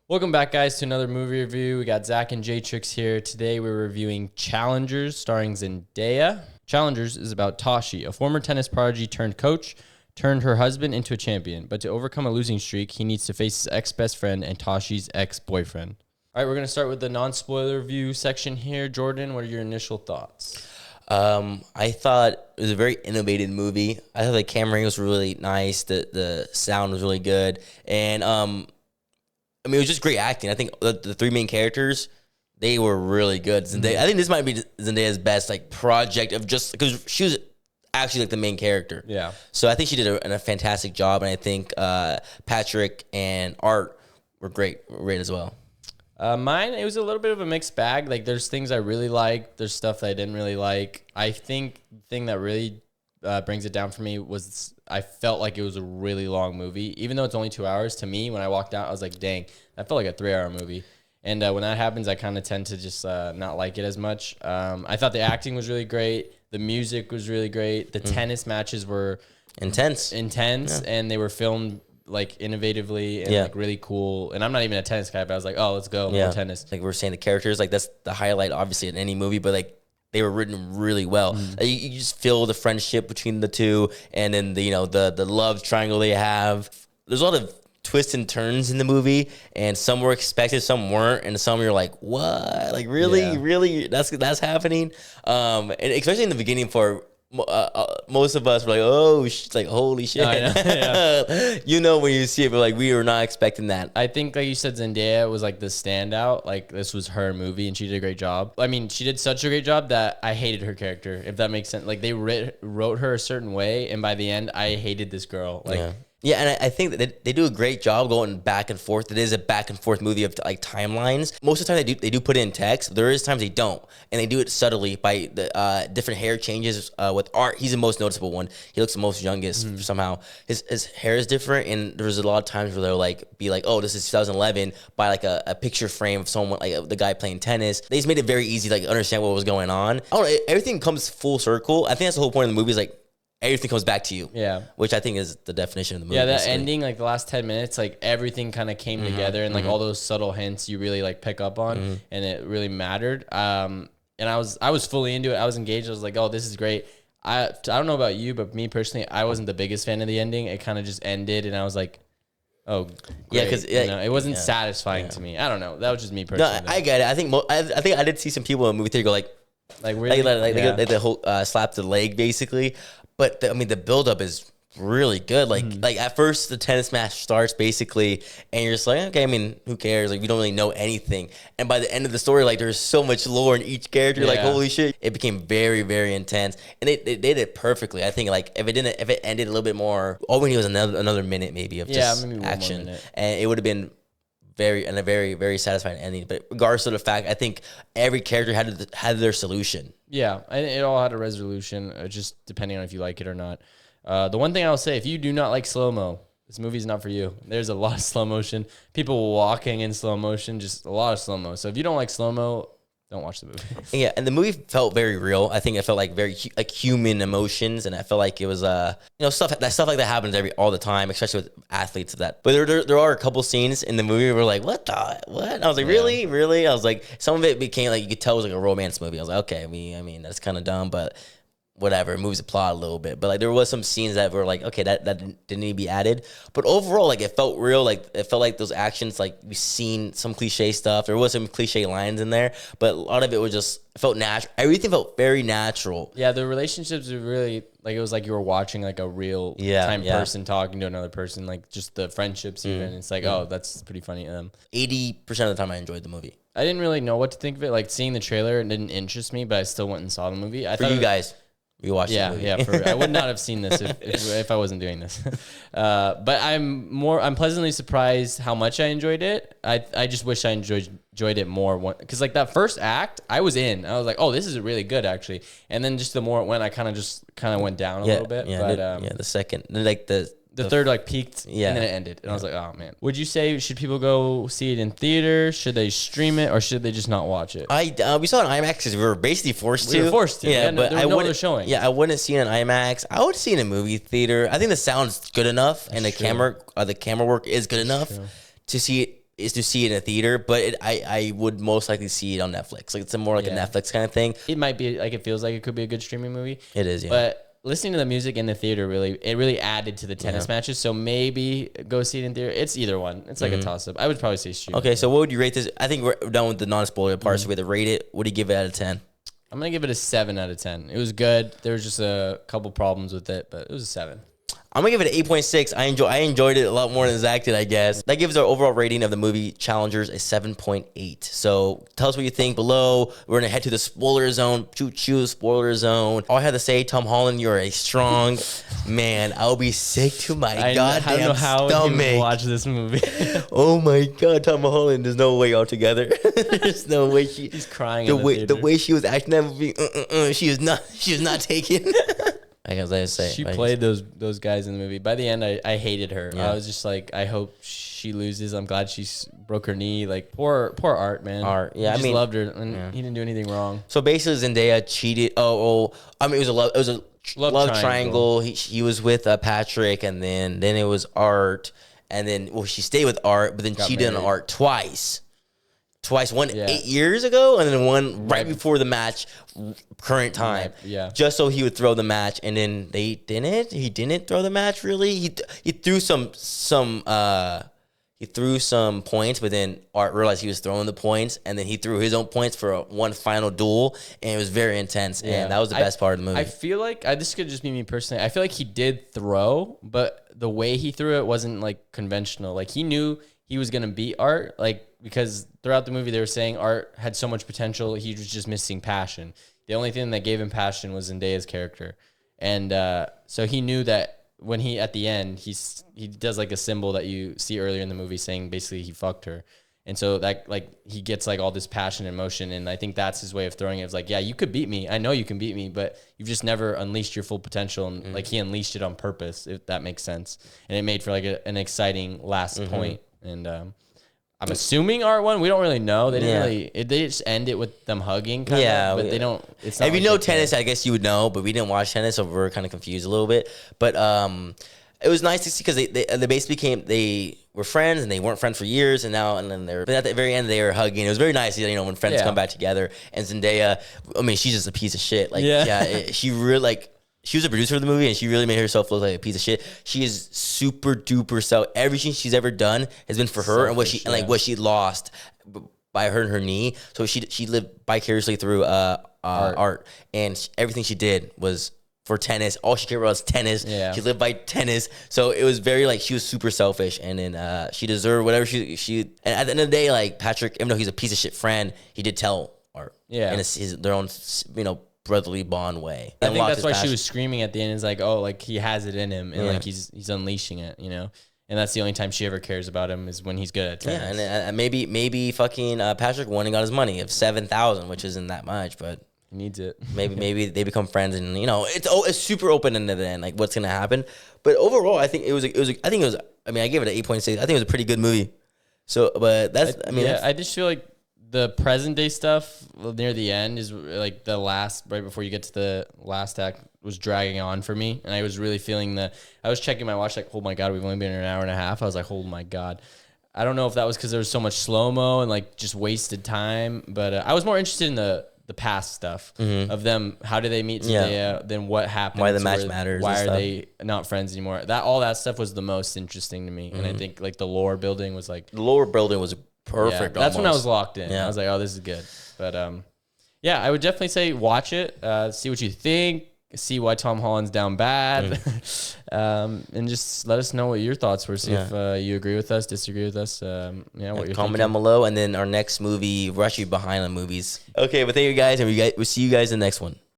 Welcome back, guys, to another movie review. We got Zach and Jttrix here. Today we're reviewing Challengers, starring Zendaya. Challengers is about Tashi, a former tennis prodigy turned coach, turned her husband into a champion. But to overcome a losing streak, he needs to face his ex-best friend and Tashi's ex-boyfriend. All right, we're going to start with the non-spoiler review section here. Jordan, what are your initial thoughts? I thought it was a very innovative movie. I thought the camera was really nice. The sound was really good. And, I mean, it was just great acting. I think the three main characters, they were really good. Zendaya, I think this might be Zendaya's best like project of just because she was actually like the main character. Yeah. So I think she did a fantastic job, and I think Patrick and Art were great as well. Mine, it was a little bit of a mixed bag. Like, there's things I really like. There's stuff that I didn't really like. I think the thing that really brings it down for me was I felt like it was a really long movie. Even though it's only 2 hours, to me, when I walked out, I was like, dang, that felt like a 3-hour movie. And when that happens, I kind of tend to just not like it as much. I thought the acting was really great. The music was really great. The tennis matches were intense, yeah. And they were filmed like innovatively and like really cool. And I'm not even a tennis guy, but I was like, oh, let's go more tennis. Like we're saying, the characters, like that's the highlight, obviously, in any movie, but like they were written really well. Like, you just feel the friendship between the two, and then the love triangle they have. There's a lot of twists and turns in the movie, and some were expected, some weren't, and some you're like, what? Like really, that's happening. And especially in the beginning for most of us were like, oh, like holy shit. When you see it, but like we were not expecting that. I think, like you said, Zendaya was like the standout. Like, this was her movie and she did a great job. I mean, she did such a great job that I hated her character, if that makes sense. Like, they wrote her a certain way, and by the end I hated this girl. Like, yeah, and I think that they do a great job going back and forth. It is a back and forth movie of like timelines. Most of the time they do put it in text. There is times they don't, and they do it subtly by the different hair changes. With Art, he's the most noticeable one. He looks the most youngest somehow. His hair is different, and there's a lot of times where they'll like be like, oh, this is 2011 by like a picture frame of someone like the guy playing tennis. They just made it very easy to like understand what was going on. I don't know, everything comes full circle. I think that's the whole point of the movie, is like everything comes back to you. Yeah. Which I think is the definition of the movie. Yeah, that ending, like the last 10 minutes, like everything kind of came together, and like all those subtle hints you really like pick up on, and it really mattered. And I was fully into it. I was engaged. I was like, oh, this is great. I don't know about you, but me personally, I wasn't the biggest fan of the ending. It kind of just ended, and I was like, oh, great. Yeah, because it wasn't satisfying to me. I don't know. That was just me personally. No, I get it. I think I did see some people in the movie theater go like really? Like the whole slap the leg basically. But the buildup is really good. Like at first the tennis match starts basically, and you're just like, okay, I mean, who cares? Like, we don't really know anything. And by the end of the story, like there's so much lore in each character. Yeah. Like, holy shit, it became very, very intense, and they did it perfectly. I think like if it ended a little bit more, all we need was another minute maybe of just action, and it would have been a very, very satisfying ending. But regardless of the fact, I think every character had their solution. Yeah, it all had a resolution, just depending on if you like it or not. The one thing I'll say, if you do not like slow-mo, this movie's not for you. There's a lot of slow motion. People walking in slow motion, just a lot of slow-mo. So if you don't like slow-mo, don't watch the movie. Yeah, and the movie felt very real. I think it felt like very like human emotions, and I felt like it was stuff like that happens all the time, especially with athletes of that. But there are a couple scenes in the movie where we're like, what? I was like, really? I was like, some of it became like you could tell it was like a romance movie. I was like, okay, I mean that's kind of dumb, but whatever, it moves the plot a little bit. But like there was some scenes that were like, okay, that didn't need to be added. But overall, like it felt real. Like it felt like those actions, like we've seen some cliche stuff. There was some cliche lines in there, but a lot of it was just, it felt natural. Everything felt very natural. Yeah, the relationships were really like, it was like you were watching like a real time person talking to another person, like just the friendships even. It's like, oh, that's pretty funny. 80% of the time I enjoyed the movie. I didn't really know what to think of it. Like, seeing the trailer, it didn't interest me, but I still went and saw the movie. For you guys. We watched the movie. I would not have seen this if I wasn't doing this. But I'm pleasantly surprised how much I enjoyed it. I just wish I enjoyed it more, because like that first act, I was in. I was like, oh, this is really good actually. And then just the more it went, I kind of went down a little bit. Yeah, but the second, like the third like peaked, and then it ended, and I was like, oh man. Would you say should people go see it in theater? Should they stream it, or should they just not watch it? We saw it in IMAX because we were basically forced to. We were forced to. Yeah, but I wouldn't showing. Yeah, I wouldn't see it in IMAX. I would see it in a movie theater. I think the sound's good enough, and the camera work is good enough to see it is to see it in a theater, but I would most likely see it on Netflix. Like, it's a more like a Netflix kind of thing. It might be like, it feels like it could be a good streaming movie. It is, yeah. But listening to the music in the theater really added to the tennis matches. So maybe go see it in theater. It's either one. It's like a toss up. I would probably say streaming. Okay, so what would you rate this? I think we're done with the non-spoiler part. So we have to rate it. What do you give it out of 10? I'm gonna give it a 7 out of 10. It was good. There was just a couple problems with it, but it was a 7. I'm gonna give it an 8.6. I enjoyed it a lot more than Zach did, I guess. That gives our overall rating of the movie Challengers a 7.8. So tell us what you think below. We're gonna head to the spoiler zone. Choo spoiler zone. All I have to say, Tom Holland, you're a strong man. I'll be sick to my goddamn stomach. You watch this movie. Oh my god, Tom Holland. There's no way altogether. There's no way he's crying. The way she was acting that movie, she was not taken. I guess I say she played those guys in the movie. By the end, I hated her. I was just like, I hope she loses. I'm glad she broke her knee. Like, poor Art, man. Yeah, I mean, loved her, and he didn't do anything wrong. So basically, Zendaya cheated. I mean, it was a love triangle. He was with Patrick, and then it was Art, and then she stayed with Art, but then cheated on Art twice. One 8 years ago, and then one right before the match, current time. Just so he would throw the match, and then he didn't throw the match really. He threw some points, but then Art realized he was throwing the points, and then he threw his own points for one final duel, and it was very intense, and that was the best part of the movie. I feel like this could just be me personally. I feel like he did throw, but the way he threw it wasn't like conventional. Like, he knew he was gonna beat Art, like, because throughout the movie they were saying Art had so much potential, he was just missing passion. The only thing that gave him passion was Zendaya's character, and so he knew that when he at the end he does like a symbol that you see earlier in the movie saying basically he fucked her, and so that like he gets like all this passion and emotion, and I think that's his way of throwing it. It's like, yeah, you could beat me, I know you can beat me, but you've just never unleashed your full potential, and like he unleashed it on purpose, if that makes sense, and it made for like an exciting last point. And I'm assuming Art won. We don't really know. They didn't really. They just end it with them hugging. But they don't. It's not. If you know tennis, I guess you would know. But we didn't watch tennis, so we're kind of confused a little bit. But it was nice to see because they basically they were friends, and they weren't friends for years, and then but at the very end they were hugging. It was very nice, when friends come back together. And Zendaya, I mean, she's just a piece of shit. Like, she really like. She was a producer of the movie, and she really made herself look like a piece of shit. She is super duper everything she's ever done has been for her, and what she lost by hurting her knee. So she lived vicariously through Art, and everything she did was for tennis. All she cared about was tennis. She lived by tennis. So it was very like she was super selfish, and then she deserved whatever she. And at the end of the day, like, Patrick, even though he's a piece of shit friend, he did tell Art. And it's their own brotherly bond way. I think that's why she was screaming at the end. Is like, oh, like he has it in him, and like he's unleashing it, And that's the only time she ever cares about him is when he's good at tennis. And maybe fucking Patrick won and got his money of $7,000, which isn't that much, but he needs it. maybe they become friends, and it's super open into the end, like what's gonna happen. But overall, I think it was. I mean, I gave it an 8.6. I think it was a pretty good movie. So, but I just feel like the present day stuff near the end is like the last, right before you get to the last act, was dragging on for me. And I was really feeling I was checking my watch like, oh my God, we've only been here an hour and a half. I was like, oh my God. I don't know if that was because there was so much slow-mo and like just wasted time. But I was more interested in the past stuff of them. How did they meet Zendaya? Then what happened? Why the match matters? Why are they not friends anymore? All that stuff was the most interesting to me. And I think like the lore building was like... The lore building was perfect. That's when I was locked in. I was like, oh, this is good. But I would definitely say watch it, see what you think, see why Tom Holland's down bad, and just let us know what your thoughts were. See if you agree with us, disagree with us. What you're comment down below, and then our next movie, we're actually behind on movies. Okay, but thank you guys, and we'll see you guys in the next one.